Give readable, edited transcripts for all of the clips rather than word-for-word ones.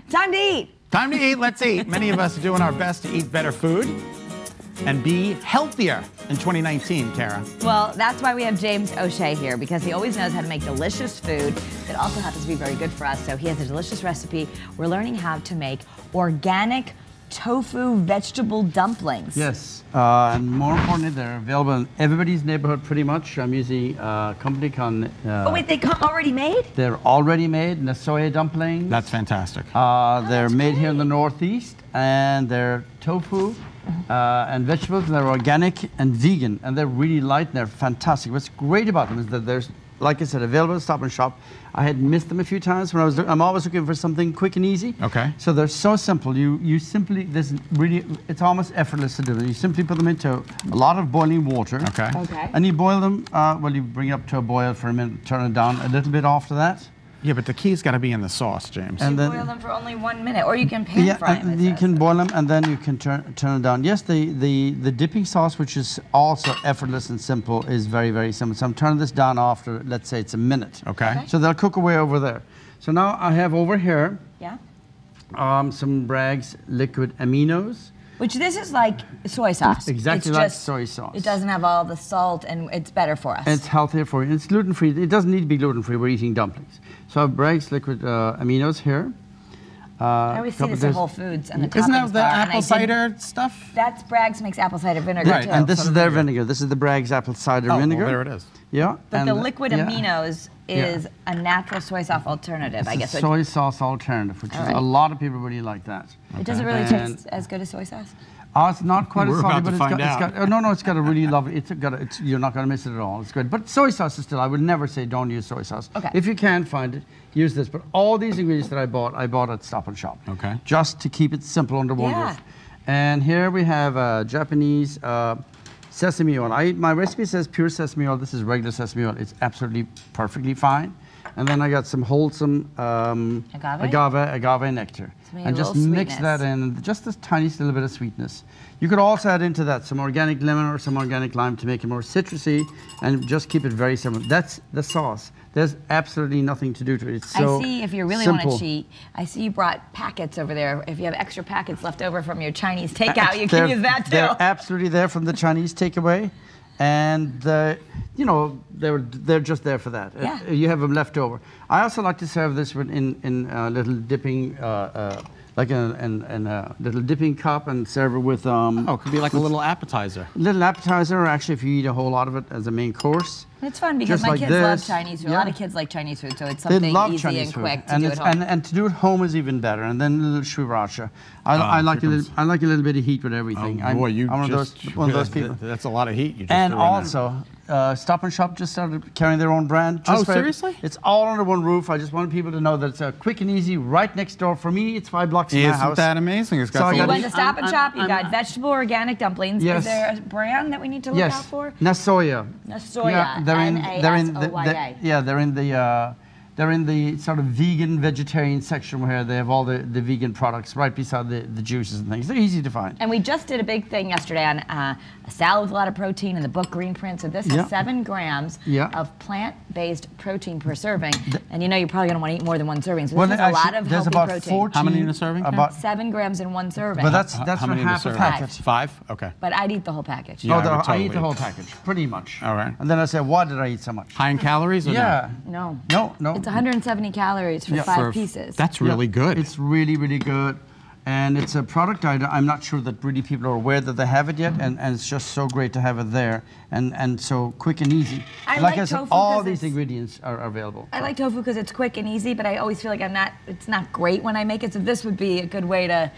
Time to eat. Time to eat, let's eat. Many of us are doing our best to eat better food and be healthier in 2019, Kara. Well, that's why we have James O'Shea here, because he always knows how to make delicious food that also happens to be very good for us. So he has a delicious recipe. We're learning how to make organic tofu vegetable dumplings. Yes, and more importantly, they're available in everybody's neighborhood pretty much. I'm using a company called... oh wait, they come already made? They're already made, Nasoya dumplings. That's fantastic. They're made here in the Northeast, and they're tofu and vegetables, and they're organic and vegan, and they're really light and they're fantastic. What's great about them is that there's, like I said, available at Stop and Shop. I had missed them a few times when I'm always looking for something quick and easy. Okay. So they're so simple. You simply, it's almost effortless to do. You simply put them into a lot of boiling water. Okay. Okay. And you boil them, well, you bring it up to a boil for a minute, turn it down a little bit after that. Yeah, but the key's got to be in the sauce, James. And then boil them for only 1 minute, or you can pan fry them. You can boil them and then you can turn it down. Yes, the dipping sauce, which is also effortless and simple, is very, very simple. So I'm turning this down after, let's say it's a minute. Okay. So they'll cook away over there. So now I have over here some Bragg's liquid aminos. Which this is like soy sauce. Exactly like soy sauce. It doesn't have all the salt, and it's better for us. It's healthier for you. It's gluten-free. It doesn't need to be gluten-free. We're eating dumplings. So I have Bragg's liquid aminos here. I always see this at Whole Foods and the toppings Isn't that the bar, apple cider stuff? That's Bragg's makes apple cider vinegar Right, too. and this is their vinegar. This is the Bragg's apple cider vinegar. Well, there it is. Yeah. But the liquid aminos is a natural soy sauce alternative, I guess. It's a soy sauce alternative, which is a lot of people really like that. It doesn't really taste as good as soy sauce? Oh, it's not quite as salty, but it's got a really lovely, you're not going to miss it at all. It's good. But soy sauce is still, I would never say don't use soy sauce. Okay. If you can find it, use this. But all these ingredients that I bought at Stop and Shop. Okay. Just to keep it simple under one roof. And here we have Japanese sesame oil. My recipe says pure sesame oil. This is regular sesame oil. It's absolutely perfectly fine. And then I got some wholesome agave nectar. And just mix that in, just this tiny little bit of sweetness. You could also add into that some organic lemon or some organic lime to make it more citrusy and just keep it very simple. That's the sauce. There's absolutely nothing to do to it. It's so I see if you really want to cheat, I see you brought packets over there. If you have extra packets left over from your Chinese takeout, you can use that too. They're absolutely there from the Chinese takeaway. And you know, they're just there for that. Yeah. You have them left over. I also like to serve this in little dipping, like in a little dipping cup, and serve it with. It could be like a little appetizer. Little appetizer, or actually, if you eat a whole lot of it as a main course. It's fun because my kids love Chinese food. A lot of kids like Chinese food, so it's something easy and quick to do at home. And to do at home is even better. And then a little sriracha. I like a little bit of heat with everything. Oh boy, I'm one of those people. That's a lot of heat you just And threw in also, Stop and Shop just started carrying their own brand. Seriously? It's all under one roof. I just want people to know that it's quick and easy, right next door. For me, it's 5 blocks from my house. Isn't that amazing? It's got you went to Stop and Shop. You got vegetable organic dumplings. Is there a brand that we need to look out for? Nasoya. Nasoya. They're in the sort of vegan vegetarian section where they have all the vegan products right beside the juices and things. They're easy to find. And we just did a big thing yesterday on a salad with a lot of protein in the book Green Print. So this has 7 grams of plant-based protein per serving. And you know you're probably going to want to eat more than 1 serving. So this has a lot of healthy protein. How many in a serving? About 7 grams in 1 serving. But that's for half a packet. 5? Okay. But I'd eat the whole package. Yeah, I eat the whole package, pretty much. All right. And then I say, why did I eat so much? High in calories or No. No. It's 170 calories for 5 pieces. That's really good. It's really, really good. And it's a product I'm not sure that really people are aware that they have it yet, and it's just so great to have it there, and so quick and easy. Like I said, all these ingredients are available. I like tofu because it's quick and easy, but I always feel like it's not great when I make it, so this would be a good way to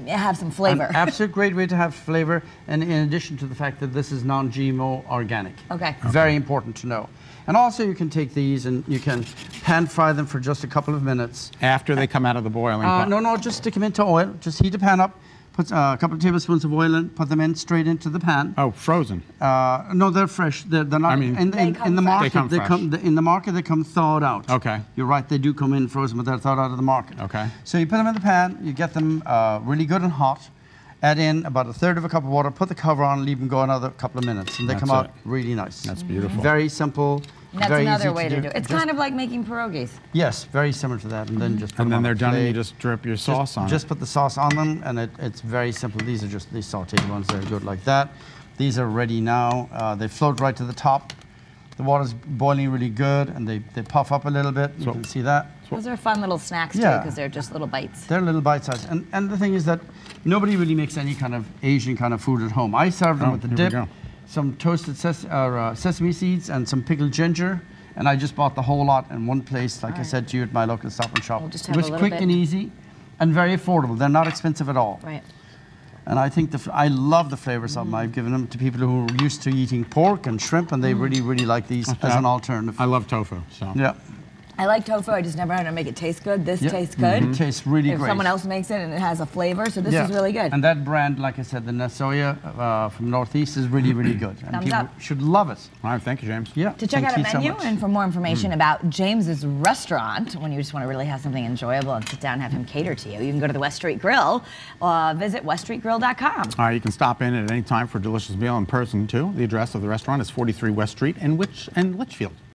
have some flavor. An absolute great way to have flavor, and in addition to the fact that this is non-GMO organic. Okay. Very important to know. And also you can take these and you can pan fry them for just a couple of minutes. After they come out of the boiling pot? No, just stick them into oil. Just heat the pan up, put a couple of tablespoons of oil in, put them in straight into the pan. Oh, frozen? No, they're fresh. They're not. I mean, in the market, in the market they come thawed out. Okay. You're right, they do come in frozen, but they're thawed out of the market. Okay. So you put them in the pan, you get them really good and hot. Add in about 1/3 of a cup of water, put the cover on, leave them go another couple of minutes, and they come out really nice. That's beautiful. Very simple. That's Very another easy way to do it. It's Just- kind of like making pierogies. Yes, very similar to that. And then just put And them then on they're a done and you plate. just drip your sauce on Just it. put the sauce on them, and it's very simple. These are just these sauteed ones. They're good like that. These are ready now. They float right to the top. The water's boiling really good, and they puff up a little bit. You can see that. Those are fun little snacks too, Yeah. because they're just little bites. They're little bite size. And the thing is that nobody really makes any kind of Asian kind of food at home. I serve them with the here we dip, go. some toasted sesame seeds, and some pickled ginger. And I just bought the whole lot in one place, like I said to you, at my local Stop and Shop. We'll just It have a was little quick bit. and easy and very affordable. They're not expensive at all. Right. And I think I love the flavors of them. I've given them to people who are used to eating pork and shrimp, and they really, really like these as an alternative. I love tofu, so. Yeah. I like tofu. I just never had to make it taste good. This Yeah. tastes good. It tastes really If great. someone else makes it and it has a flavor, so this Yeah. is really good. And that brand, like I said, the Nasoya from Northeast is really, really good. And Thumbs people up. should love it. All right, thank you, James. Yeah. To check thank out a you so menu much. and for more information about James's restaurant, when you just want to really have something enjoyable and sit down and have him cater to you, you can go to the West Street Grill. Visit weststreetgrill.com. All right, you can stop in at any time for a delicious meal in person, too. The address of the restaurant is 43 West Street in Litchfield.